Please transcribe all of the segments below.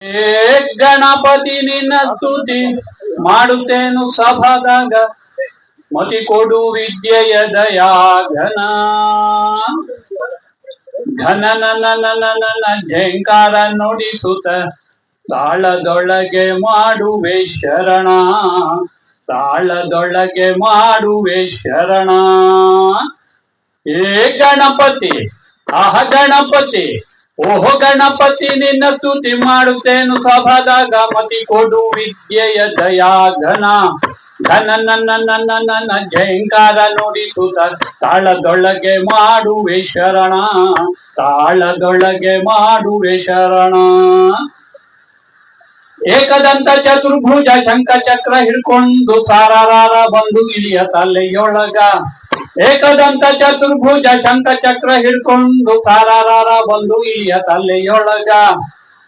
ಹೇ ಗಣಪತಿ ನಿನ್ನ ಸ್ತುತಿ ಮಾಡುತ್ತೇನು ಸಭಾದಾಗ, ಮತಿ ಕೊಡು ವಿದ್ಯೆಯ ದಯಾ ಘನ ಘನ ನನ್ನ ಝಂಕಾರ ನುಡಿಸುತ್ತ ತಾಳದೊಳಗೆ ಮಾಡುವೆ ಶರಣ, ತಾಳದೊಳಗೆ ಮಾಡುವೆ ಶರಣ. ಹೇ ಗಣಪತಿ ಆಹ ಗಣಪತಿ ಓಹೋ ಗಣಪತಿ ನಿನ್ನ ಸ್ತುತಿ ಮಾಡುತ್ತೇನು ಸಭಾದಾಗ, ಮತಿ ಕೊಡು ವಿದ್ಯೆಯ ದಯಾ ಘನ ಘನ ನನ್ನ ಝಂಕಾರ ನುಡಿಸುತ್ತ ತಾಳದೊಳಗೆ ಮಾಡುವೆ ಶರಣ, ತಾಳದೊಳಗೆ ಮಾಡುವೆ ಶರಣ. ಏಕದಂತ ಚತುರ್ಭುಜ ಶಂಖ ಚಕ್ರ ಹಿಡ್ಕೊಂಡು ಸಾರಾರ ಬಂದು ಇಳಿಯ ತಲೆಯೊಳಗ, ಏಕದಂತ ಚತುರ್ಭುಜ ಶಂಖ ಚಕ್ರ ಹಿಡ್ಕೊಂಡು ಸಾರಾರ ಬಂದು ಇಳಿಯ ತಲೆಯೊಳಗ,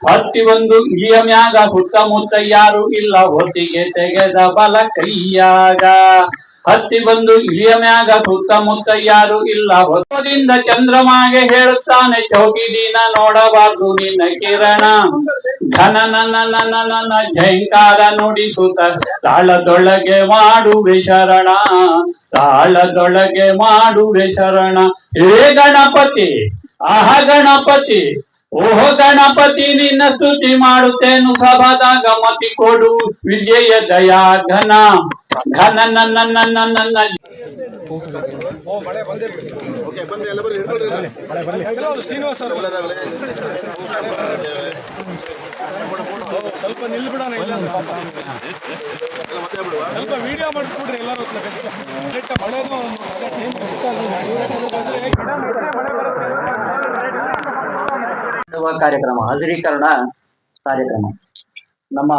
ಹತ್ತಿ ಒಂದು ಇಳಿಯ ಮ್ಯಾಗ ಸುತ್ತಮುತ್ತ ಯಾರು ಇಲ್ಲ ಹೊತ್ತಿಗೆ ತೆಗೆದ ಬಲ ಕೈಯಾಗ, ಹತ್ತಿ ಬಂದು ಇಳಿಯ ಮ್ಯಾಗ ಸುತ್ತಮುತ್ತ ಯಾರು ಇಲ್ಲ ಹೊತ್ತದಿಂದ ಚಂದ್ರಮಾಗೆ ಹೇಳುತ್ತಾನೆ ಚೌಕಿ ದಿನ ನೋಡಬಾರ್ದು ನಿನ್ನ ಕಿರಣ, ಘನ ನನ್ನ ಝಂಕಾರ ನುಡಿಸುತ್ತ ತಾಳದೊಳಗೆ ಮಾಡುವೆ ಶರಣ, ತಾಳದೊಳಗೆ ಮಾಡುವೆ ಶರಣ. ಹೇ ಗಣಪತಿ ಆಹ ಗಣಪತಿ ಓಹೋ ಗಣಪತಿ ನಿನ್ನ ಸ್ತುತಿ ಮಾಡುತ್ತೇನು ಸಭಾದಾಗ, ಮತಿ ಕೊಡು ವಿಜಯ ದಯಾ ಘನ ಘನ ನನ್ನ. ಸ್ವಲ್ಪ ನಿಲ್ಬಿಡೋಣ, ಇಲ್ಲ ಸ್ವಲ್ಪ ವಿಡಿಯೋ ಮಾಡಿಸ್ಬಿಡ್ರಿ ಎಲ್ಲರೂ. ಕಾರ್ಯಕ್ರಮ ಹಾಜರೀಕರಣ ಕಾರ್ಯಕ್ರಮ ನಮ್ಮ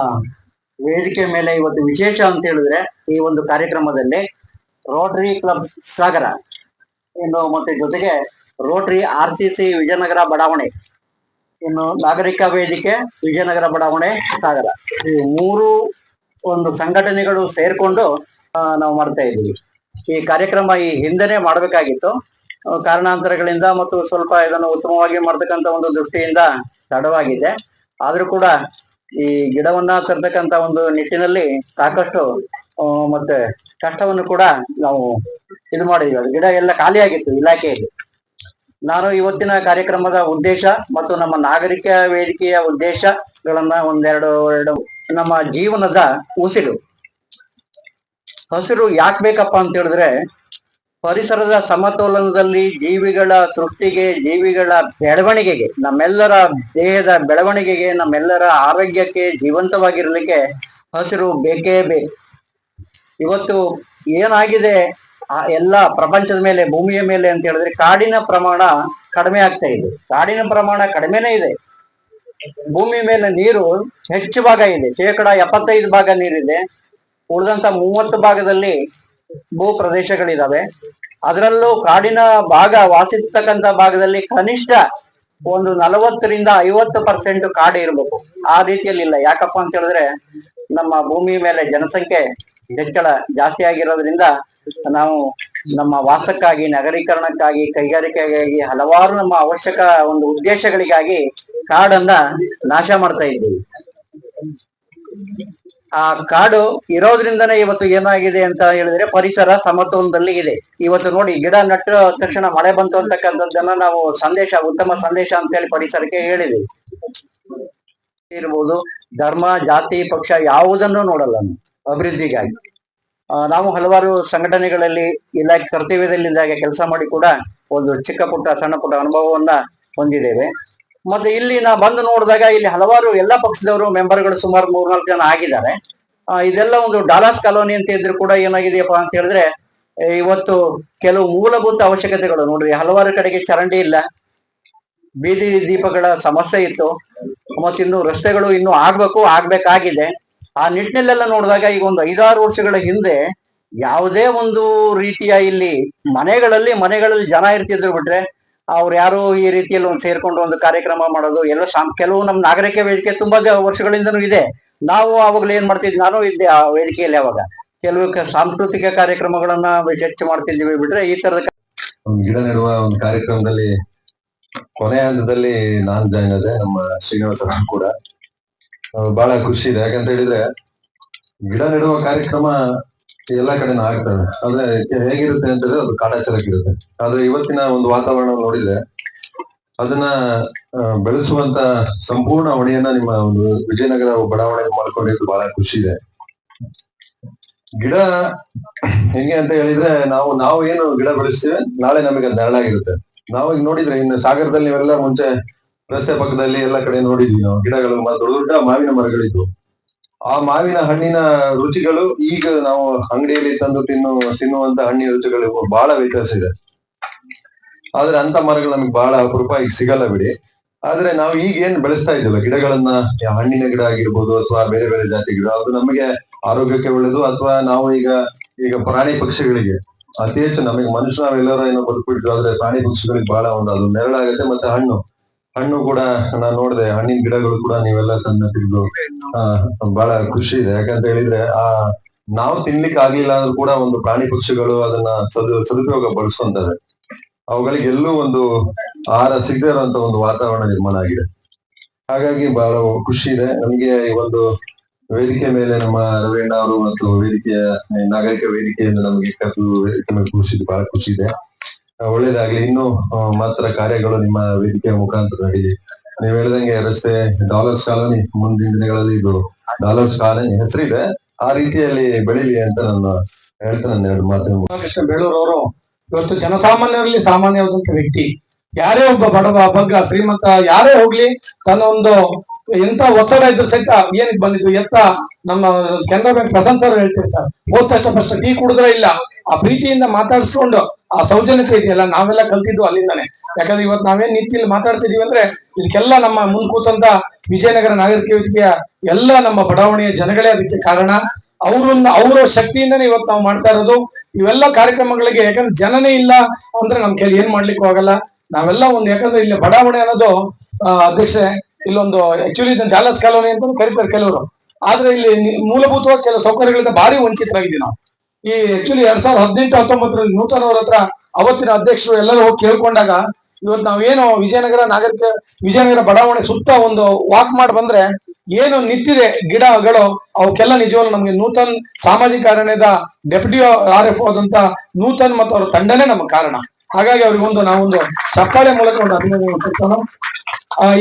ವೇದಿಕೆ ಮೇಲೆ ಇವತ್ತು ವಿಶೇಷ ಅಂತ ಹೇಳಿದ್ರೆ, ಈ ಒಂದು ಕಾರ್ಯಕ್ರಮದಲ್ಲಿ ರೋಟರಿ ಕ್ಲಬ್ ಸಾಗರ ಇನ್ನು ಮತ್ತೆ ಜೊತೆಗೆ ರೋಟರಿ RCC ವಿಜಯನಗರ ಬಡಾವಣೆ, ಇನ್ನು ನಾಗರಿಕ ವೇದಿಕೆ ವಿಜಯನಗರ ಬಡಾವಣೆ ಸಾಗರ, ಈ ಮೂರು ಒಂದು ಸಂಘಟನೆಗಳು ಸೇರ್ಕೊಂಡು ನಾವು ಮಾಡ್ತಾ ಇದ್ದೀವಿ. ಈ ಕಾರ್ಯಕ್ರಮ ಈ ಹಿಂದೆನೆ ಮಾಡಬೇಕಾಗಿತ್ತು, ಕಾರಣಾಂತರಗಳಿಂದ ಮತ್ತು ಸ್ವಲ್ಪ ಇದನ್ನು ಉತ್ತಮವಾಗಿ ಮಾಡ್ತಕ್ಕಂಥ ಒಂದು ದೃಷ್ಟಿಯಿಂದ ತಡವಾಗಿದೆ. ಆದ್ರೂ ಕೂಡ ಈ ಗಿಡವನ್ನ ತರ್ತಕ್ಕಂಥ ಒಂದು ನಿಟ್ಟಿನಲ್ಲಿ ಸಾಕಷ್ಟು ಮತ್ತೆ ಕಷ್ಟವನ್ನು ಕೂಡ ನಾವು ಇದು ಮಾಡಿದ್ವಿ. ಅದು ಗಿಡ ಎಲ್ಲ ಖಾಲಿಯಾಗಿತ್ತು ಇಲಾಖೆಯಲ್ಲಿ. ನಾನು ಇವತ್ತಿನ ಕಾರ್ಯಕ್ರಮದ ಉದ್ದೇಶ ಮತ್ತು ನಮ್ಮ ನಾಗರಿಕ ವೇದಿಕೆಯ ಉದ್ದೇಶಗಳನ್ನ ಎರಡು ನಮ್ಮ ಜೀವನದ ಉಸಿರು ಹಸಿರು ಯಾಕೆ ಬೇಕಪ್ಪ ಅಂತ ಹೇಳಿದ್ರೆ, ಪರಿಸರದ ಸಮತೋಲನದಲ್ಲಿ ಜೀವಿಗಳ ಸೃಷ್ಟಿಗೆ, ಜೀವಿಗಳ ಬೆಳವಣಿಗೆಗೆ, ನಮ್ಮೆಲ್ಲರ ದೇಹದ ಬೆಳವಣಿಗೆಗೆ, ನಮ್ಮೆಲ್ಲರ ಆರೋಗ್ಯಕ್ಕೆ, ಜೀವಂತವಾಗಿರ್ಲಿಕ್ಕೆ ಹಸಿರು ಬೇಕೇ ಬೇಕು. ಇವತ್ತು ಏನಾಗಿದೆ ಎಲ್ಲ ಪ್ರಪಂಚದ ಮೇಲೆ, ಭೂಮಿಯ ಮೇಲೆ ಅಂತ ಹೇಳಿದ್ರೆ, ಕಾಡಿನ ಪ್ರಮಾಣ ಕಡಿಮೆ ಆಗ್ತಾ ಇದೆ. ಕಾಡಿನ ಪ್ರಮಾಣ ಕಡಿಮೆನೇ ಇದೆ. ಭೂಮಿ ಮೇಲೆ ನೀರು ಹೆಚ್ಚು ಭಾಗ ಇದೆ, 75% ನೀರಿದೆ. ಉಳಿದಂತ 30 ಭಾಗದಲ್ಲಿ ಭೂ ಪ್ರದೇಶಗಳಿದಾವೆ. ಅದರಲ್ಲೂ ಕಾಡಿನ ಭಾಗ ವಾಸಿಸ್ತಕ್ಕಂಥ ಭಾಗದಲ್ಲಿ ಕನಿಷ್ಠ ಒಂದು 40ರಿಂದ 50% ಕಾಡು ಇರಬೇಕು. ಆ ರೀತಿಯಲ್ಲಿ ಇಲ್ಲ. ಯಾಕಪ್ಪ ಅಂತ ಹೇಳಿದ್ರೆ, ನಮ್ಮ ಭೂಮಿ ಮೇಲೆ ಜನಸಂಖ್ಯೆ ಹೆಚ್ಚಳ ಜಾಸ್ತಿ ಆಗಿರೋದ್ರಿಂದ ನಾವು ನಮ್ಮ ವಾಸಕ್ಕಾಗಿ, ನಗರೀಕರಣಕ್ಕಾಗಿ, ಕೈಗಾರಿಕೆಗಾಗಿ, ಹಲವಾರು ನಮ್ಮ ಅವಶ್ಯಕ ಒಂದು ಉದ್ದೇಶಗಳಿಗಾಗಿ ಕಾಡನ್ನ ನಾಶ ಮಾಡ್ತಾ ಇದ್ದೀವಿ. ಆ ಕಾಡು ಇರೋದ್ರಿಂದನೇ ಇವತ್ತು ಏನಾಗಿದೆ ಅಂತ ಹೇಳಿದ್ರೆ, ಪರಿಸರ ಸಮತೋಲನದಲ್ಲಿ ಇದೆ. ಇವತ್ತು ನೋಡಿ, ಗಿಡ ನಟ್ಟ ತಕ್ಷಣ ಮಳೆ ಬಂತು ಅಂತಕ್ಕಂಥದ್ದನ್ನ ನಾವು ಸಂದೇಶ, ಉತ್ತಮ ಸಂದೇಶ ಅಂತ ಹೇಳಿ ಪರಿಸರಕ್ಕೆ ಹೇಳಿದ್ವಿ. ಇರ್ಬೋದು, ಧರ್ಮ, ಜಾತಿ, ಪಕ್ಷ ಯಾವುದನ್ನು ನೋಡಲ್ಲ ನಾವು ಅಭಿವೃದ್ಧಿಗಾಗಿ. ನಾವು ಹಲವಾರು ಸಂಘಟನೆಗಳಲ್ಲಿ ಇಲಾಖೆ ಕರ್ತವ್ಯದಲ್ಲಿದ್ದಾಗ ಕೆಲಸ ಮಾಡಿ ಕೂಡ ಒಂದು ಚಿಕ್ಕ ಪುಟ್ಟ ಸಣ್ಣ ಪುಟ್ಟ ಅನುಭವವನ್ನ ಹೊಂದಿದ್ದೇವೆ. ಮತ್ತೆ ಇಲ್ಲಿ ನಾ ಬಂದು ನೋಡಿದಾಗ ಇಲ್ಲಿ ಹಲವಾರು ಎಲ್ಲ ಪಕ್ಷದವರು ಮೆಂಬರ್ಗಳು ಸುಮಾರು 3-4 ಜನ ಆಗಿದ್ದಾರೆ. ಇದೆಲ್ಲ ಒಂದು ಡಾಲಾಸ್ ಕಾಲೋನಿ ಅಂತ ಇದ್ರು ಕೂಡ ಏನಾಗಿದೆಯಪ್ಪ ಅಂತ ಹೇಳಿದ್ರೆ, ಇವತ್ತು ಕೆಲವು ಮೂಲಭೂತ ಅವಶ್ಯಕತೆಗಳು ನೋಡ್ರಿ, ಹಲವಾರು ಕಡೆಗೆ ಚರಂಡಿ ಇಲ್ಲ, ಬೀದಿ ದೀಪಗಳ ಸಮಸ್ಯೆ ಇತ್ತು, ಮತ್ತಿನ್ನು ರಸ್ತೆಗಳು ಇನ್ನು ಆಗ್ಬೇಕಾಗಿದೆ. ಆ ನಿಟ್ಟಿನಲ್ಲೆಲ್ಲ ನೋಡಿದಾಗ ಈಗ ಒಂದು 5-6 ವರ್ಷಗಳ ಹಿಂದೆ ಯಾವುದೇ ಒಂದು ರೀತಿಯ ಇಲ್ಲಿ ಮನೆಗಳಲ್ಲಿ ಜನ ಇರ್ತಿದ್ರು ಬಿಟ್ರೆ, ಅವ್ರು ಯಾರು ಈ ರೀತಿಯಲ್ಲಿ ಒಂದು ಸೇರ್ಕೊಂಡು ಒಂದು ಕಾರ್ಯಕ್ರಮ ಮಾಡೋದು ಎಲ್ಲ ಕೆಲವು ನಮ್ಮ ನಾಗರಿಕ ವೇದಿಕೆ ತುಂಬಾ ವರ್ಷಗಳಿಂದನೂ ಇದೆ. ನಾವು ಅವಾಗಲೇ ಏನ್ ಮಾಡ್ತಿದ್ವಿ, ನಾನು ಇದ್ದೆ ಆ ವೇದಿಕೆಯಲ್ಲಿ. ಅವಾಗ ಕೆಲವು ಸಾಂಸ್ಕೃತಿಕ ಕಾರ್ಯಕ್ರಮಗಳನ್ನ ಹೆಚ್ಚು ಮಾಡ್ತಿದ್ವಿ ಬಿಟ್ರೆ, ಈ ತರದ ಒಂದು ಗಿಡ ನೆಡುವ ಒಂದು ಕಾರ್ಯಕ್ರಮದಲ್ಲಿ ಕೊನೆಯ ಹಂತದಲ್ಲಿ ನಾನು ಜಾಯ್ನ್ ಆದೆ, ನಮ್ಮ ಶ್ರೀನಿವಾಸ ಕೂಡ. ಬಹಳ ಖುಷಿ ಇದೆ. ಯಾಕಂತ ಹೇಳಿದ್ರೆ ಗಿಡ ನೆಡುವ ಕಾರ್ಯಕ್ರಮ ಎಲ್ಲಾ ಕಡೆನೂ ಆಗ್ತವೆ. ಆದ್ರೆ ಹೇಗಿರುತ್ತೆ ಅಂತ ಹೇಳಿದ್ರೆ ಅದು ಕಾಟಾಚಾರಕ್ಕಿರುತ್ತೆ. ಆದ್ರೆ ಇವತ್ತಿನ ಒಂದು ವಾತಾವರಣ ನೋಡಿದ್ರೆ ಅದನ್ನ ಬೆಳೆಸುವಂತ ಸಂಪೂರ್ಣ ಹೊಣೆಯನ್ನ ನಿಮ್ಮ ಒಂದು ವಿಜಯನಗರ ಬಡಾವಣೆ ಮಾಡ್ಕೊಂಡಿದ್ದು ಬಹಳ ಖುಷಿ ಇದೆ. ಗಿಡ ಹೆಂಗೆ ಅಂತ ಹೇಳಿದ್ರೆ ನಾವು ಏನು ಗಿಡ ಬೆಳೆಸ್ತೀವಿ ನಾಳೆ ನಮಗೆ ಅದು ನೆರಳಾಗಿರುತ್ತೆ. ನಾವು ಈಗ ನೋಡಿದ್ರೆ ಇನ್ನು ಸಾಗರದಲ್ಲಿ ನೀವೆಲ್ಲ ಮುಂಚೆ ರಸ್ತೆ ಪಕ್ಕದಲ್ಲಿ ಎಲ್ಲ ಕಡೆ ನೋಡಿದ್ವಿ ನಾವು ಗಿಡಗಳು, ದೊಡ್ಡ ದೊಡ್ಡ ಮಾವಿನ ಮರಗಳಿದ್ವು. ಆ ಮಾವಿನ ಹಣ್ಣಿನ ರುಚಿಗಳು ಈಗ ನಾವು ಅಂಗಡಿಯಲ್ಲಿ ತಂದು ತಿನ್ನುವಂತ ಹಣ್ಣಿನ ರುಚಿಗಳು ಬಹಳ ವ್ಯತ್ಯಾಸ ಇದೆ. ಆದ್ರೆ ಅಂತ ಮರಗಳು ನಮಗೆ ಬಹಳ ಅಪರೂಪ, ಈಗ ಸಿಗಲ್ಲ ಬಿಡಿ. ಆದ್ರೆ ನಾವು ಈಗ ಏನ್ ಬೆಳೆಸ್ತಾ ಇದ್ದೀವಲ್ಲ ಗಿಡಗಳನ್ನ, ಹಣ್ಣಿನ ಗಿಡ ಆಗಿರ್ಬೋದು ಅಥವಾ ಬೇರೆ ಬೇರೆ ಜಾತಿ ಗಿಡ, ಅದು ನಮಗೆ ಆರೋಗ್ಯಕ್ಕೆ ಒಳ್ಳೇದು. ಅಥವಾ ನಾವು ಈಗ ಪ್ರಾಣಿ ಪಕ್ಷಿಗಳಿಗೆ ಅತಿ ಹೆಚ್ಚು, ನಮಗೆ ಮನುಷ್ಯ ನಾವೆಲ್ಲರೂ ಏನೋ ಬದುಕ್ಬಿಡ್ತೀವಿ, ಆದ್ರೆ ಪ್ರಾಣಿ ಪಕ್ಷಿಗಳಿಗೆ ಬಹಳ ಅದು ನೆರಳಾಗುತ್ತೆ. ಮತ್ತೆ ಹಣ್ಣು ಕೂಡ ನಾನು ನೋಡಿದೆ, ಹಣ್ಣಿನ ಗಿಡಗಳು ಕೂಡ ನೀವೆಲ್ಲ ತಂದು ತೆಗೆದು ಬಹಳ ಖುಷಿ ಇದೆ. ಯಾಕಂತ ಹೇಳಿದ್ರೆ ನಾವು ತಿನ್ಲಿಕ್ಕೆ ಆಗ್ಲಿಲ್ಲ ಅಂದ್ರೂ ಕೂಡ ಒಂದು ಪ್ರಾಣಿ ಪಕ್ಷಿಗಳು ಅದನ್ನ ಸದುಪಯೋಗ ಬಳಸುವಂತವೆ. ಅವುಗಳಿಗೆ ಎಲ್ಲೂ ಒಂದು ಆಹಾರ ಸಿಗದೇ ಇರುವಂತ ಒಂದು ವಾತಾವರಣ ನಿರ್ಮಾಣ ಆಗಿದೆ. ಹಾಗಾಗಿ ಬಹಳ ಖುಷಿ ಇದೆ ನಮ್ಗೆ. ಈ ಒಂದು ವೇದಿಕೆ ಮೇಲೆ ನಮ್ಮ ರವೀಣ್ಣ ಅವರು ಮತ್ತು ನಾಗರಿಕ ವೇದಿಕೆಯಿಂದ ನಮಗೆ ವೇದಿಕೆ ಮೇಲೆ ಕೂರಿಸಿದ್ದು ಬಹಳ ಖುಷಿ ಇದೆ. ಒಳ್ಳೇದಾಗ್ಲಿ. ಇನ್ನೂ ಮಾತ್ರ ಕಾರ್ಯಗಳು ನಿಮ್ಮ ವೇದಿಕೆಯ ಮುಖಾಂತರ ನಡೀಲಿ. ನೀವ್ ಹೇಳ್ದಂಗೆ ರಸ್ತೆ ಡಾಲರ್ಸ್ ಕಾಲೋನಿ ಮುಂದಿನ ದಿನಗಳಲ್ಲಿ ಇದು ಡಾಲರ್ಸ್ ಕಾಲೋನಿ ಹೆಸರಿದೆ, ಆ ರೀತಿಯಲ್ಲಿ ಬೆಳೀಲಿ ಅಂತ ನಾನು ಹೇಳ್ತಾ ನನ್ನ ಎರಡು ಮಾತು. ಬೇಳೂರು ಅವರು ಇವತ್ತು ಜನಸಾಮಾನ್ಯರಲ್ಲಿ ಸಾಮಾನ್ಯವಾದಂತ ವ್ಯಕ್ತಿ. ಯಾರೇ ಒಬ್ಬ ಬಡವ, ಬಗ್ಗ, ಶ್ರೀಮಂತ ಯಾರೇ ಹೋಗ್ಲಿ, ತನ್ನ ಒಂದು ಎಂತ ಒತ್ತಡ ಇದ್ರು ಸಹಿತ ಏನಕ್ಕೆ ಬಂದಿದ್ದು ಎತ್ತ ನಮ್ಮ ಕೆನರಾ ಬ್ಯಾಂಕ್ ಪ್ರಶಾಂತ್ ಸರ್ ಹೇಳ್ತಿರ್ತಾರೆ, ಹೋದ ತಕ್ಷಣ ಫಸ್ಟ್ ಟೀ ಕುಡಿದ್ರೆ ಇಲ್ಲ, ಆ ಪ್ರೀತಿಯಿಂದ ಮಾತಾಡಿಸ್ಕೊಂಡು ಆ ಸೌಜನ್ಯತೆ ಇದೆಯಲ್ಲ, ನಾವೆಲ್ಲ ಕಲ್ತಿದ್ದು ಅಲ್ಲಿಂದಾನೆ. ಯಾಕಂದ್ರೆ ಇವತ್ತು ನಾವೇನ್ ನಿಂತಿಲ್ಲಿ ಮಾತಾಡ್ತಿದೀವಿ ಅಂದ್ರೆ ಇದಕ್ಕೆಲ್ಲ ನಮ್ಮ ಮುಂದ್ ಕೂತಂತ ವಿಜಯನಗರ ನಾಗರಿಕ ವೇದಿಕೆಯ ಎಲ್ಲ ನಮ್ಮ ಬಡಾವಣೆಯ ಜನಗಳೇ ಅದಕ್ಕೆ ಕಾರಣ. ಅವರ ಶಕ್ತಿಯಿಂದನೇ ಇವತ್ತು ನಾವು ಮಾಡ್ತಾ ಇರೋದು ಇವೆಲ್ಲ ಕಾರ್ಯಕ್ರಮಗಳಿಗೆ. ಯಾಕಂದ್ರೆ ಜನನೇ ಇಲ್ಲ ಅಂದ್ರೆ ನಮ್ ಕೈಲಿ ಏನ್ ಮಾಡ್ಲಿಕ್ಕೂ ಆಗಲ್ಲ. ನಾವೆಲ್ಲ ಒಂದು, ಯಾಕಂದ್ರೆ ಇಲ್ಲಿ ಬಡಾವಣೆ ಅನ್ನೋದು ಅಧ್ಯಕ್ಷೆ, ಇಲ್ಲೊಂದು ಆಕ್ಚುಲಿ ಇದನ್ನ ಜಾಲಸ್ ಕಾಲೋನಿ ಅಂತ ಕರೀತಾರೆ ಕೆಲವರು. ಆದ್ರೆ ಇಲ್ಲಿ ಮೂಲಭೂತವಾಗಿ ಕೆಲವು ಸೌಕರ್ಯಗಳಿಂದ ಭಾರಿ ವಂಚಿತರಾಗಿದ್ದೀವಿ ನಾವು. ಈ ಆಕ್ಚುಲಿ 2018-19 ನೂತನ್ ಅವ್ರ ಹತ್ರ ಅವತ್ತಿನ ಅಧ್ಯಕ್ಷರು ಎಲ್ಲರೂ ಹೋಗಿ ಕೇಳ್ಕೊಂಡಾಗ, ಇವತ್ತು ನಾವೇನು ವಿಜಯನಗರ ಬಡಾವಣೆ ಸುತ್ತ ಒಂದು ವಾಕ್ ಮಾಡಿ ಬಂದ್ರೆ ಏನು ನಿಂತಿದೆ ಗಿಡಗಳು, ಅವಕ್ಕೆಲ್ಲ ನಿಜವಾಗ್ಲೂ ನಮ್ಗೆ ನೂತನ್ ಸಾಮಾಜಿಕ ಅರಣ್ಯದ ಡೆಪ್ಯೂಟಿ RF ಆದಂತ ನೂತನ್ ಮತ್ತು ಅವ್ರ ತಂಡನೇ ನಮ್ಗೆ ಕಾರಣ. ಹಾಗಾಗಿ ನಾವೊಂದು ಚಪ್ಪಾಳೆ ಮೂಲಕ ಒಂದು ಅಭಿನಂದನೆ.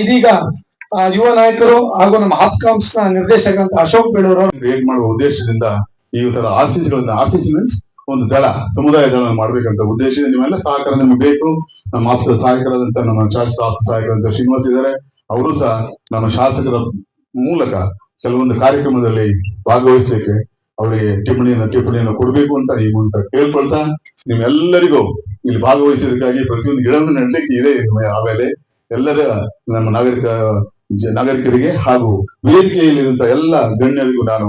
ಇದೀಗ ಯುವ ನಾಯಕರು ಹಾಗೂ ನಮ್ಮ ಹಾಪ್ಕಾಮ್ಸ್ ನಿರ್ದೇಶಕರಂತ ಅಶೋಕ್ ಬೇಳೂರು ಕ್ರಿಯೇಟ್ ಮಾಡುವ ಉದ್ದೇಶದಿಂದ ಈ ತರ RCC ಮೀನ್ಸ್ ಒಂದು ದಳ, ಸಮುದಾಯ ದಳ ಮಾಡ್ಬೇಕಂತ ಉದ್ದೇಶದಿಂದ ನೀವೆಲ್ಲ ಸಹಕಾರ ನಮಗೆ ಬೇಕು. ನಮ್ಮ ಆಪ್ತ ಸಹಾಯಕರಾದಂತ ನಮ್ಮ ಶಾಸಕ ಆಪ್ತ ಸಹಾಯಕರಾದಂತ ಶ್ರೀನಿವಾಸ್ ಇದ್ದಾರೆ, ಅವರು ಸಹ ನಮ್ಮ ಶಾಸಕರ ಮೂಲಕ ಕೆಲವೊಂದು ಕಾರ್ಯಕ್ರಮದಲ್ಲಿ ಭಾಗವಹಿಸಲಿಕ್ಕೆ ಅವರಿಗೆ ಟಿಪ್ಪಣಿಯನ್ನು ಕೊಡಬೇಕು ಅಂತ ಈ ಮೂಲಕ ಕೇಳ್ಕೊಳ್ತಾ, ನಿಮ್ಮೆಲ್ಲರಿಗೂ ಇಲ್ಲಿ ಭಾಗವಹಿಸೋದಕ್ಕಾಗಿ ಪ್ರತಿಯೊಂದು ಗಿಡವನ್ನು ನೆಡಲಿಕ್ಕೆ ಇದೆ. ಆಮೇಲೆ ಎಲ್ಲರ ನಮ್ಮ ನಾಗರಿಕರಿಗೆ ಹಾಗೂ ವೇದಿಕೆಯಲ್ಲಿರುವಂತಹ ಎಲ್ಲ ಗಣ್ಯರಿಗೂ ನಾನು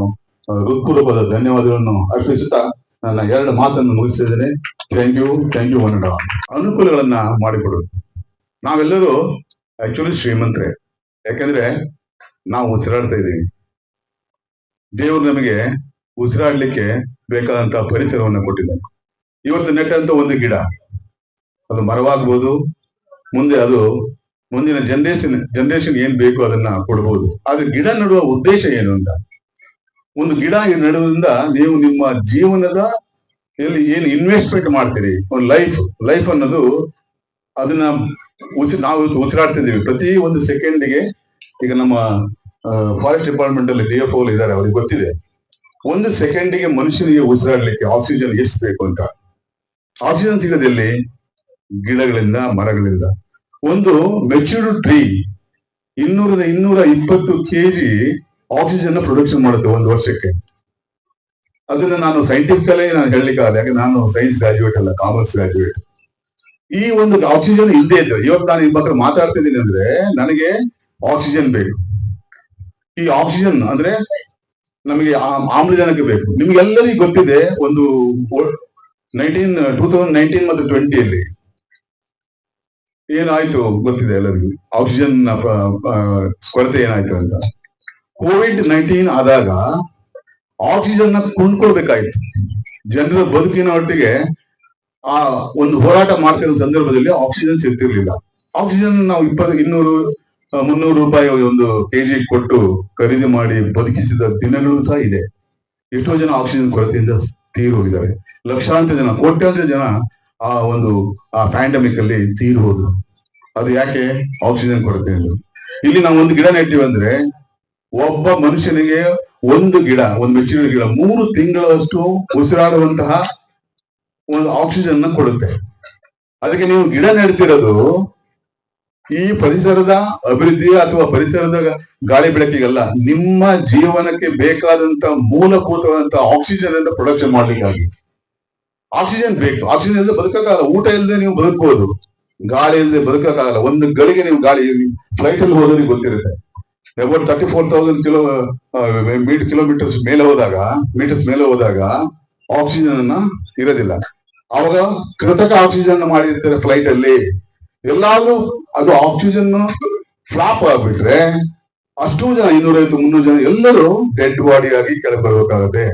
ಹೃತ್ಪೂರ್ವಕವಾದ ಧನ್ಯವಾದಗಳನ್ನು ಅರ್ಪಿಸುತ್ತಾ ನನ್ನ ಎರಡು ಮಾತನ್ನು ಮುಗಿಸಿದ್ದೇನೆ. Thank you one and all. ಅನುಕೂಲಗಳನ್ನ ಮಾಡಿಕೊಡೋದು. ನಾವೆಲ್ಲರೂ ಆಕ್ಚುಲಿ ಶ್ರೀಮಂತರೇ, ಯಾಕಂದ್ರೆ ನಾವು ಉಸಿರಾಡ್ತಾ ಇದ್ದೀವಿ. ದೇವರು ನಮಗೆ ಉಸಿರಾಡ್ಲಿಕ್ಕೆ ಬೇಕಾದಂತ ಪರಿಸರವನ್ನ ಕೊಟ್ಟಿದ್ದಾನೆ. ಇವತ್ತು ನೆಟ್ಟಂತ ಒಂದು ಗಿಡ, ಅದು ಮರವಾಗ್ಬೋದು, ಮುಂದೆ ಅದು ಮುಂದಿನ ಜನರೇಷನ್ ಏನ್ ಬೇಕು ಅದನ್ನ ಕೊಡ್ಬೋದು. ಆದ್ರೆ ಗಿಡ ನೆಡುವ ಉದ್ದೇಶ ಏನು ಅಂತ, ಒಂದು ಗಿಡ ನೆಡುವುದರಿಂದ ನೀವು ನಿಮ್ಮ ಜೀವನದ ಏನು ಇನ್ವೆಸ್ಟ್ಮೆಂಟ್ ಮಾಡ್ತೀರಿ, ಒಂದು ಲೈಫ್ ಅನ್ನೋದು ಅದನ್ನ ನಾವು ಉಸಿರಾಡ್ತಿದ್ದೀವಿ ಪ್ರತಿ ಒಂದು ಸೆಕೆಂಡ್ಗೆ. ಈಗ ನಮ್ಮ ಫಾರೆಸ್ಟ್ ಡಿಪಾರ್ಟ್ಮೆಂಟ್ ಅಲ್ಲಿ DFO ಇದ್ದಾರೆ, ಅವ್ರಿಗೆ ಗೊತ್ತಿದೆ ಒಂದು ಸೆಕೆಂಡಿಗೆ ಮನುಷ್ಯನಿಗೆ ಉಸಿರಾಡ್ಲಿಕ್ಕೆ ಆಕ್ಸಿಜನ್ ಎಷ್ಟು ಬೇಕು ಅಂತ. ಆಕ್ಸಿಜನ್ ಸಿಗೋದೆಲ್ಲಿ? ಗಿಡಗಳಿಂದ, ಮರಗಳಿಂದ. ಒಂದು matured tree 220 kg oxygen production ಮಾಡುತ್ತೆ ಒಂದು ವರ್ಷಕ್ಕೆ. ಅದನ್ನ ನಾನು ಸೈಂಟಿಫಿಕಲಿ ಹೇಳಲಿಕ್ಕೆ ಆಗಲ್ಲ, ಯಾಕಂದ್ರೆ ನಾನು ಸೈನ್ಸ್ ಗ್ರಾಜುಯೇಟ್ ಅಲ್ಲ, ಕಾಮರ್ಸ್ ಗ್ರಾಜುಯೇಟ್. ಈ ಒಂದು ಆಕ್ಸಿಜನ್ ಇಲ್ಲದೆ ಇದ್ರೆ, ಇವತ್ತು ನಾನು ನಿಮ್ಮ ಹತ್ರ ಮಾತಾಡ್ತಿದ್ದೀನಿ ಅಂದ್ರೆ ನನಗೆ ಆಕ್ಸಿಜನ್ ಬೇಕು. ಈ ಆಕ್ಸಿಜನ್ ಅಂದ್ರೆ ನಮಗೆ ಆಮ್ಲಜನಕ ಬೇಕು. ನಿಮ್ಗೆಲ್ಲರಿಗೂ ಗೊತ್ತಿದೆ, ಒಂದು 2019 ಮತ್ತು 2020 ಏನಾಯ್ತು ಗೊತ್ತಿದೆ ಎಲ್ಲರಿಗೂ, ಆಕ್ಸಿಜನ್ ಕೊರತೆ ಏನಾಯ್ತು ಅಂತ. COVID-19 ಆದಾಗ ಆಕ್ಸಿಜನ್ ಕೊಂಡ್ಕೊಳ್ಬೇಕಾಯ್ತು. ಜನರ ಬದುಕಿನ ಒಟ್ಟಿಗೆ ಆ ಒಂದು ಹೋರಾಟ ಮಾಡ್ತಿರೋ ಸಂದರ್ಭದಲ್ಲಿ ಆಕ್ಸಿಜನ್ ಸಿಗ್ತಿರ್ಲಿಲ್ಲ. ಆಕ್ಸಿಜನ್ ನಾವು ₹300 ಒಂದು ಕೆಜಿ ಕೊಟ್ಟು ಖರೀದಿ ಮಾಡಿ ಬದುಕಿಸಿದ ದಿನಗಳು ಸಹ ಇದೆ. ಎಷ್ಟೋ ಜನ ಆಕ್ಸಿಜನ್ ಕೊರತೆಯಿಂದ ತೀರು ಹೋಗಿದ್ದಾರೆ. ಲಕ್ಷಾಂತರ ಜನ, ಕೋಟ್ಯಾಂತರ ಜನ ಆ ಪ್ಯಾಂಡಮಿಕ್ ಅಲ್ಲಿ ತೀರು ಹೋದ್ರು. ಅದು ಯಾಕೆ? ಆಕ್ಸಿಜನ್ ಕೊರತೆ. ಇಲ್ಲಿ ನಾವು ಒಂದು ಗಿಡ ನೆಟ್ಟಿವಿ ಅಂದ್ರೆ ಒಬ್ಬ ಮನುಷ್ಯನಿಗೆ ಒಂದು ಮೆಚ್ಚುಗೆ ಗಿಡ 3 ತಿಂಗಳಷ್ಟು ಉಸಿರಾಡುವಂತಹ ಒಂದು ಆಕ್ಸಿಜನ್ ಕೊಡುತ್ತೆ. ಅದಕ್ಕೆ ನೀವು ಗಿಡ ನೆಡ್ತಿರೋದು ಈ ಪರಿಸರದ ಅಭಿವೃದ್ಧಿ ಅಥವಾ ಪರಿಸರದ ಗಾಳಿ ಬೆಳಕಿಗಲ್ಲ, ನಿಮ್ಮ ಜೀವನಕ್ಕೆ ಬೇಕಾದಂತ ಮೂಲಭೂತವಾದಂತ ಆಕ್ಸಿಜನ್ ಅಂತ ಪ್ರೊಡಕ್ಷನ್ ಮಾಡ್ಲಿಕ್ಕಾಗಿ. ಆಕ್ಸಿಜನ್ ಬೇಕು. ಆಕ್ಸಿಜನ್ ಇಲ್ಲದೆ ಬದುಕಕ್ಕಾಗಲ್ಲ. ಊಟ ಇಲ್ಲದೆ ನೀವು ಬದುಕಬಹುದು, ಗಾಳಿ ಇಲ್ಲದೆ ಬದುಕಕ್ಕಾಗಲ್ಲ. ಒಂದು ಗಳಿಗೆ ನೀವು ಗಾಳಿ ಫ್ಲೈಟ್ ಅಲ್ಲಿ ಹೋದವರಿಗೆ ಗೊತ್ತಿರುತ್ತೆ. ಅಬೌಟ್ 34,000 ಕಿಲೋಮೀಟರ್ಸ್ ಮೇಲೆ ಹೋದಾಗ ಆಕ್ಸಿಜನ್ ಅನ್ನ ಇರೋದಿಲ್ಲ. ಅವಾಗ ಕೃತಕ ಆಕ್ಸಿಜನ್ ಮಾಡಿರ್ತಾರೆ ಫ್ಲೈಟ್ ಅಲ್ಲಿ. ಎಲ್ಲಾದ್ರೂ ಅದು ಆಕ್ಸಿಜನ್ ಫ್ಲಾಪ್ ಆಗ್ಬಿಟ್ರೆ ಅಷ್ಟು ಜನ 250-300 ಜನ ಎಲ್ಲರೂ ಡೆಡ್ ಬಾಡಿ ಆಗಿ ಕೆಳಗೆ ಬರ್ಬೇಕಾಗತ್ತೆ.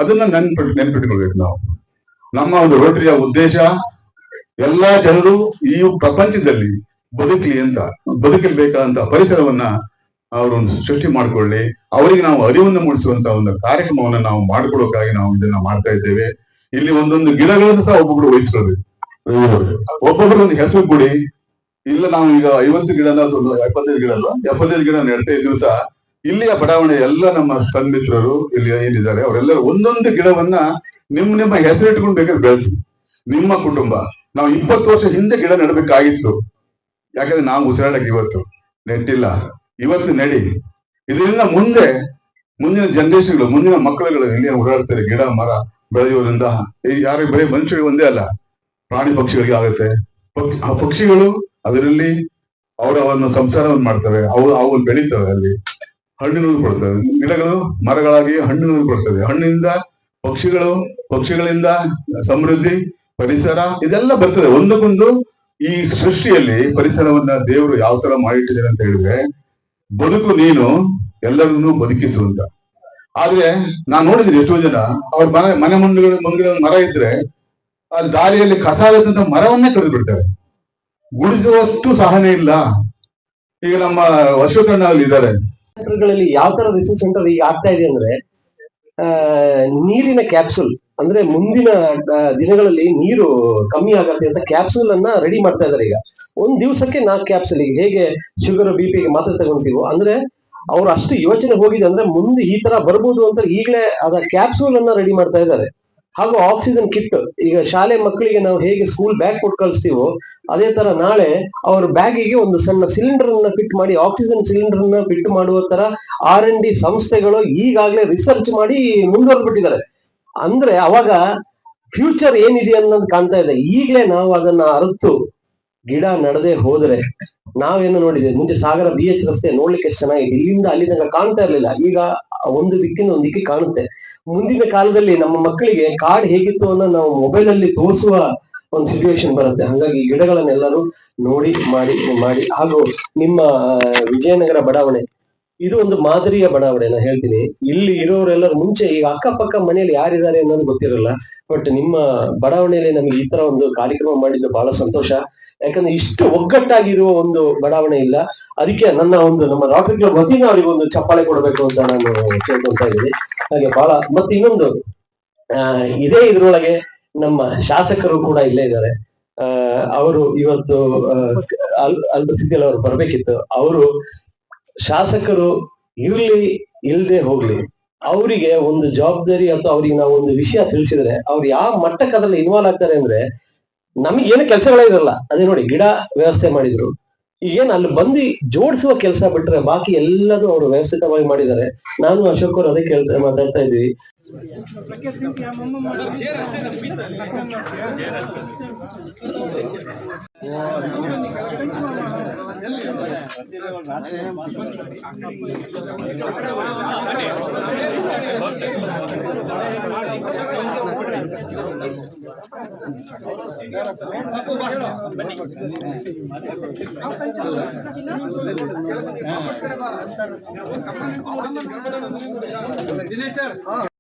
ಅದನ್ನ ನೆನ್ಪಿಟ್ಕೊಳ್ಬೇಕು ನಾವು. ನಮ್ಮ ಒಂದು ರೋಟರಿಯ ಉದ್ದೇಶ ಎಲ್ಲಾ ಜನರು ಈ ಪ್ರಪಂಚದಲ್ಲಿ ಬದುಕಬೇಕಾದಂತ ಪರಿಸರವನ್ನ ಅವರು ಸೃಷ್ಟಿ ಮಾಡ್ಕೊಳ್ಳಿ. ಅವರಿಗೆ ನಾವು ಅರಿವನ್ನು ಮೂಡಿಸುವಂತ ಒಂದು ಕಾರ್ಯಕ್ರಮವನ್ನ ನಾವು ಮಾಡ್ಕೊಡೋಕ್ಕಾಗಿ ನಾವು ಇದನ್ನ ಮಾಡ್ತಾ ಇದ್ದೇವೆ. ಇಲ್ಲಿ ಒಂದೊಂದು ಗಿಡಗಳನ್ನು ಸಹ ಒಬ್ಬೊಬ್ರು ವಹಿಸ್ಕೊಳ್ಬೇಕು. ಒಬ್ಬೊಬ್ರು ಒಂದು ಹೆಸರು ಕೊಡಿ. ಇಲ್ಲ ನಾವು ಈಗ 50 ಗಿಡ 75 ಗಿಡ ಅಲ್ವಾ, 75 ಗಿಡ ನೆಡ್ತಾ ಇದ್ದೀವಿ ಸಹ. ಇಲ್ಲಿಯ ಬಡಾವಣೆ ಎಲ್ಲ ನಮ್ಮ ಸನ್ಮಿತ್ರರು ಇಲ್ಲಿ ಏನಿದ್ದಾರೆ ಅವರೆಲ್ಲರೂ ಒಂದೊಂದು ಗಿಡವನ್ನ ನಿಮ್ಮ ಹೆಸರು ಇಟ್ಕೊಂಡು ಬೇಕಾದ್ರೆ ಬೆಳೆಸಿ. ನಿಮ್ಮ ಕುಟುಂಬ. ನಾವು 20 ವರ್ಷ ಹಿಂದೆ ಗಿಡ ನೆಡಬೇಕಾಗಿತ್ತು. ಯಾಕಂದ್ರೆ ನಾವು ಉಸಿರಾಡಕ್ಕೆ ಇವತ್ತು ನೆಟ್ಟಿಲ್ಲ. ಇವತ್ತು ನೆಡಿ. ಇದರಿಂದ ಮುಂದಿನ ಜನರೇಷನ್ಗಳು, ಮುಂದಿನ ಮಕ್ಕಳುಗಳು ಇಲ್ಲಿ ಓಡಾಡ್ತಾರೆ. ಗಿಡ ಮರ ಬೆಳೆಯುವುದರಿಂದ ಯಾರಿಗೆ ಬರೀ ಮನುಷ್ಯರಿಗೆ ಒಂದೇ ಅಲ್ಲ, ಪ್ರಾಣಿ ಪಕ್ಷಿಗಳಿಗೆ ಆಗುತ್ತೆ. ಆ ಪಕ್ಷಿಗಳು ಅದರಲ್ಲಿ ಅವರವನ್ನು ಸಂಸಾರವನ್ನು ಮಾಡ್ತವೆ. ಅವು ಬೆಳೀತವೆ, ಅಲ್ಲಿ ಹಣ್ಣಿನೂ ಕೊಡ್ತವೆ. ಗಿಡಗಳು ಮರಗಳಾಗಿ ಹಣ್ಣಿನೂ ಕೊಡ್ತವೆ. ಹಣ್ಣಿನಿಂದ ಪಕ್ಷಿಗಳಿಂದ ಸಮೃದ್ಧಿ, ಪರಿಸರ ಇದೆಲ್ಲ ಬರ್ತದೆ. ಒಂದಕ್ಕೊಂದು ಈ ಸೃಷ್ಟಿಯಲ್ಲಿ ಪರಿಸರವನ್ನ ದೇವರು ಯಾವ ತರ ಮಾಡಿಟ್ಟಿದ್ದಾರೆ ಅಂತ ಹೇಳಿದ್ರೆ, ಬದುಕು ನೀನು ಎಲ್ಲರನ್ನೂ ಬದುಕಿಸುವಂತ. ಆದ್ರೆ ನಾನ್ ನೋಡಿದ್ದೀನಿ ಎಷ್ಟೋ ಜನ ಅವ್ರ ಮನೆ ಮುಂದೆ ಮರ ಇದ್ರೆ ಆ ದಾರಿಯಲ್ಲಿ ಕಸ ಆಗದಂತ ಮರವನ್ನೇ ಕಡಿದು ಬಿಡ್ತಾರೆ. ಗುಡಿಸುವಷ್ಟು ಸಹನೆ ಇಲ್ಲ. ಈಗ ನಮ್ಮ ಅಶೋಕಣ್ಣ ಅಲ್ಲಿ ಇದ್ದಾರೆ. ಗಳಲ್ಲಿ ಯಾವ ತರ ರಿಸರ್ಚ್ ಸೆಂಟರ್ ಈಗ ಆಗ್ತಾ ಇದೆ ಅಂದ್ರೆ, ನೀರಿನ ಕ್ಯಾಪ್ಸುಲ್ ಅಂದ್ರೆ ಮುಂದಿನ ದಿನಗಳಲ್ಲಿ ನೀರು ಕಮ್ಮಿ ಆಗತ್ತೆ ಅಂತ ಕ್ಯಾಪ್ಸುಲ್ ಅನ್ನ ರೆಡಿ ಮಾಡ್ತಾ ಇದಾರೆ. ಈಗ ಒಂದ್ ದಿವಸಕ್ಕೆ 4 ಕ್ಯಾಪ್ಸುಲ್. ಈಗ ಹೇಗೆ ಶುಗರ್ BP ಮಾತ್ರೆ ತಗೊಂತೀವೋ ಅಂದ್ರೆ ಅವ್ರು ಅಷ್ಟು ಯೋಚನೆ ಹೋಗಿದೆ ಅಂದ್ರೆ ಮುಂದೆ ಈ ತರ ಬರ್ಬೋದು ಅಂತ ಈಗಲೇ ಅದ ಕ್ಯಾಪ್ಸೂಲ್ ಅನ್ನ ರೆಡಿ ಮಾಡ್ತಾ ಇದ್ದಾರೆ. ಹಾಗೂ ಆಕ್ಸಿಜನ್ ಕಿಟ್. ಈಗ ಶಾಲೆ ಮಕ್ಕಳಿಗೆ ನಾವು ಹೇಗೆ ಸ್ಕೂಲ್ ಬ್ಯಾಗ್ ಕೊಟ್ಟು ಕಳಿಸ್ತೀವೋ ಅದೇ ತರ ನಾಳೆ ಅವ್ರ ಬ್ಯಾಗಿಗೆ ಒಂದು ಸಣ್ಣ ಸಿಲಿಂಡರ್ ಅನ್ನ ಫಿಟ್ ಮಾಡಿ, ಆಕ್ಸಿಜನ್ ಸಿಲಿಂಡರ್ ಅನ್ನ ಫಿಟ್ ಮಾಡುವ ತರ R&D ಸಂಸ್ಥೆಗಳು ಈಗಾಗಲೇ ರಿಸರ್ಚ್ ಮಾಡಿ ಮುಂದುವರೆದ್ಬಿಟ್ಟಿದ್ದಾರೆ. ಅಂದ್ರೆ ಅವಾಗ ಫ್ಯೂಚರ್ ಏನಿದೆ ಅನ್ನೋದು ಕಾಣ್ತಾ ಇದೆ. ಈಗಲೇ ನಾವು ಅದನ್ನ ಅರಿತು ಗಿಡ ನಡೆದೇ ಹೋದ್ರೆ, ನಾವೇನು ನೋಡಿದ್ವಿ ಮುಂಚೆ ಸಾಗರ BH ರಸ್ತೆ ನೋಡ್ಲಿಕ್ಕೆ ಎಷ್ಟು ಚೆನ್ನಾಗಿದೆ, ಇಲ್ಲಿಂದ ಅಲ್ಲಿ ತನಕ ಕಾಣ್ತಾ ಇರ್ಲಿಲ್ಲ. ಈಗ ಒಂದು ದಿಕ್ಕಿಂದ ಒಂದು ದಿಕ್ಕಿಗೆ ಕಾಣುತ್ತೆ. ಮುಂದಿನ ಕಾಲದಲ್ಲಿ ನಮ್ಮ ಮಕ್ಕಳಿಗೆ ಕಾಡ್ ಹೇಗಿತ್ತು ಅನ್ನೋ ನಾವು ಮೊಬೈಲ್ ಅಲ್ಲಿ ತೋರಿಸುವ ಒಂದು ಸಿಚುವೇಶನ್ ಬರುತ್ತೆ. ಹಾಗಾಗಿ ಗಿಡಗಳನ್ನೆಲ್ಲರೂ ನೋಡಿ ಮಾಡಿ ಹಾಗೂ ನಿಮ್ಮ ವಿಜಯನಗರ ಬಡಾವಣೆ ಇದು ಒಂದು ಮಾದರಿಯ ಬಡಾವಣೆ. ನಾನು ಹೇಳ್ತೀನಿ, ಇಲ್ಲಿ ಇರೋರೆಲ್ಲರೂ ಮುಂಚೆ ಈಗ ಅಕ್ಕಪಕ್ಕ ಮನೆಯಲ್ಲಿ ಯಾರಿದ್ದಾರೆ ಅನ್ನೋದು ಗೊತ್ತಿರಲ್ಲ. ಬಟ್ ನಿಮ್ಮ ಬಡಾವಣೆಯಲ್ಲಿ ನಮಗೆ ಈ ತರ ಒಂದು ಕಾರ್ಯಕ್ರಮ ಮಾಡಿದ್ದು ಬಹಳ ಸಂತೋಷ. ಯಾಕಂದ್ರೆ ಇಷ್ಟು ಒಗ್ಗಟ್ಟಾಗಿರುವ ಒಂದು ಬಡಾವಣೆ ಇಲ್ಲ. ಅದಕ್ಕೆ ನಮ್ಮ ರಾಟರಿ ಕ್ಲಬ್ ವತಿಯಿಂದ ಅವರಿಗೆ ಒಂದು ಚಪ್ಪಾಳೆ ಕೊಡಬೇಕು ಅಂತ ನಾನು ಕೇಳ್ಕೊಂತ ಇದ್ದೀನಿ. ಹಾಗೆ ಬಹಳ ಮತ್ತೆ ಇನ್ನೊಂದು ಇದೇ ಇದ್ರೊಳಗೆ ನಮ್ಮ ಶಾಸಕರು ಕೂಡ ಇಲ್ಲೇ ಇದ್ದಾರೆ. ಅವರು ಇವತ್ತು ಅಲ್ಪಸ್ಥಿತಿಯಲ್ಲಿ ಅವರು ಬರ್ಬೇಕಿತ್ತು. ಅವರು ಶಾಸಕರು ಇರ್ಲಿ ಇಲ್ದೆ ಹೋಗ್ಲಿ, ಅವರಿಗೆ ಒಂದು ಜವಾಬ್ದಾರಿ ಅಥವಾ ಅವ್ರಿಗೆ ನಾವು ಒಂದು ವಿಷಯ ತಿಳಿಸಿದ್ರೆ ಅವ್ರು ಯಾವ ಮಟ್ಟಕ್ಕೆ ಅದ್ರಲ್ಲಿ ಇನ್ವಾಲ್ವ್ ಆಗ್ತಾರೆ ಅಂದ್ರೆ, ನಮಗೆ ಏನು ಕೆಲಸಗಳೇ ಇರಲ್ಲ. ಅದೇ ನೋಡಿ ಗಿಡ ವ್ಯವಸ್ಥೆ ಮಾಡಿದ್ರು, ಈಗೇನು ಅಲ್ಲಿ ಬಂದು ಜೋಡಿಸುವ ಕೆಲಸ ಬಿಟ್ರೆ ಬಾಕಿ ಎಲ್ಲದೂ ಅವರು ವ್ಯವಸ್ಥಿತವಾಗಿ ಮಾಡಿದ್ದಾರೆ. ನಾನು ಅಶೋಕ್ ಅವರು ಅದೇ ಮಾತಾಡ್ತಾ ಇದ್ವಿ. ದಿನೇಶ್ ಸರ್